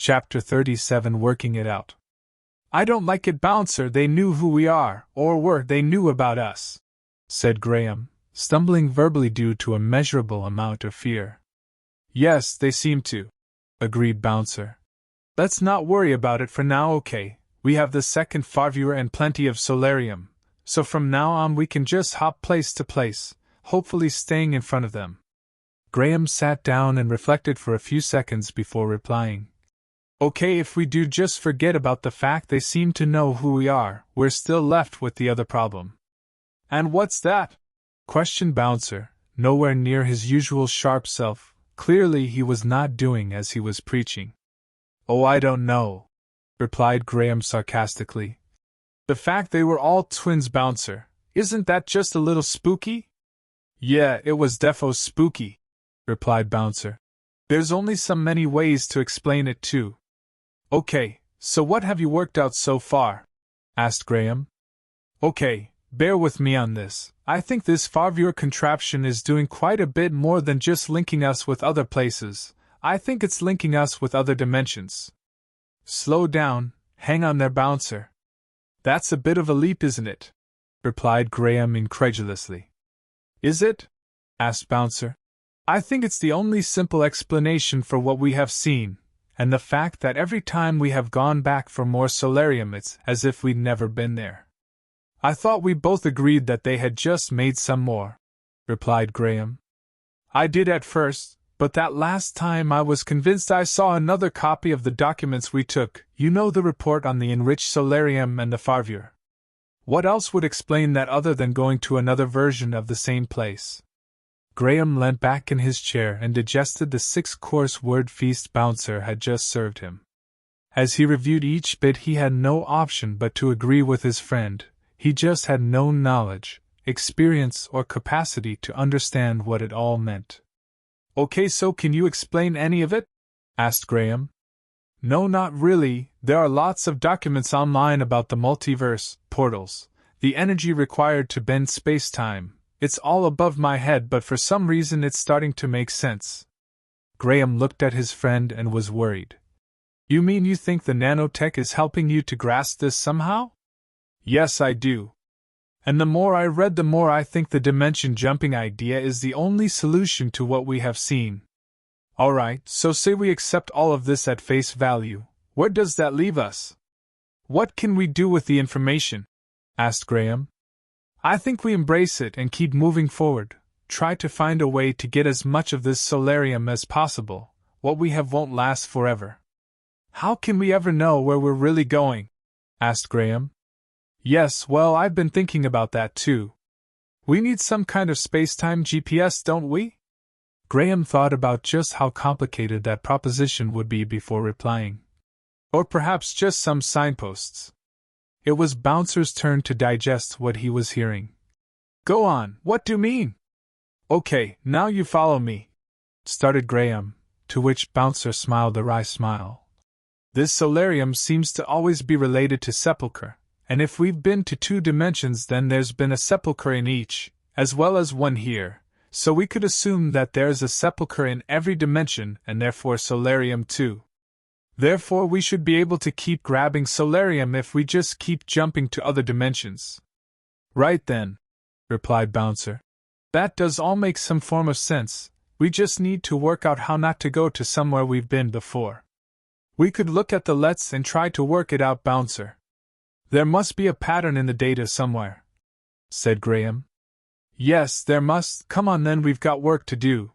Chapter 37 Working It Out. I don't like it, Bouncer. They knew who we are, or they knew about us, said Graham, stumbling verbally due to a measurable amount of fear. Yes, they seem to, agreed Bouncer. Let's not worry about it for now, okay? We have the second Farviewer and plenty of Solarium, so from now on we can just hop place to place, hopefully staying in front of them. Graham sat down and reflected for a few seconds before replying. Okay, if we do just forget about the fact they seem to know who we are, we're still left with the other problem. And what's that? Questioned Bouncer, nowhere near his usual sharp self. Clearly he was not doing as he was preaching. Oh, I don't know, replied Graham sarcastically. The fact they were all twins, Bouncer, isn't that just a little spooky? Yeah, it was defo spooky, replied Bouncer. There's only so many ways to explain it too. Okay, so what have you worked out so far? Asked Graham. Okay, bear with me on this. I think this Farviewer contraption is doing quite a bit more than just linking us with other places. I think it's linking us with other dimensions. Slow down, hang on there, Bouncer. That's a bit of a leap, isn't it? Replied Graham incredulously. Is it? Asked Bouncer. I think it's the only simple explanation for what we have seen, and the fact that every time we have gone back for more Solarium it's as if we'd never been there. I thought we both agreed that they had just made some more, replied Graham. I did at first, but that last time I was convinced I saw another copy of the documents we took, you know, the report on the enriched Solarium and the Farviewer. What else would explain that other than going to another version of the same place? Graham leant back in his chair and digested the 6-course word feast Bouncer had just served him. As he reviewed each bit he had no option but to agree with his friend. He just had no knowledge, experience, or capacity to understand what it all meant. Okay, so can you explain any of it? Asked Graham. No, not really. There are lots of documents online about the multiverse, portals, the energy required to bend space-time. It's all above my head, but for some reason it's starting to make sense. Graham looked at his friend and was worried. You mean you think the nanotech is helping you to grasp this somehow? Yes, I do. And the more I read, the more I think the dimension jumping idea is the only solution to what we have seen. Alright, so say we accept all of this at face value. Where does that leave us? What can we do with the information? Asked Graham. I think we embrace it and keep moving forward, try to find a way to get as much of this Solarium as possible. What we have won't last forever. How can we ever know where we're really going? Asked Graham. Yes, well, I've been thinking about that too. We need some kind of space-time GPS, don't we? Graham thought about just how complicated that proposition would be before replying. Or perhaps just some signposts. It was Bouncer's turn to digest what he was hearing. Go on, what do you mean? Okay, now you follow me, started Graham, to which Bouncer smiled a wry smile. This Solarium seems to always be related to sepulchre, and if we've been to 2 dimensions then there's been a sepulchre in each, as well as one here, so we could assume that there's a sepulchre in every dimension and therefore Solarium too. Therefore we should be able to keep grabbing Solarium if we just keep jumping to other dimensions. Right then, replied Bouncer. That does all make some form of sense. We just need to work out how not to go to somewhere we've been before. We could look at the LETs and try to work it out, Bouncer. There must be a pattern in the data somewhere, said Graham. Yes, there must. Come on then, we've got work to do.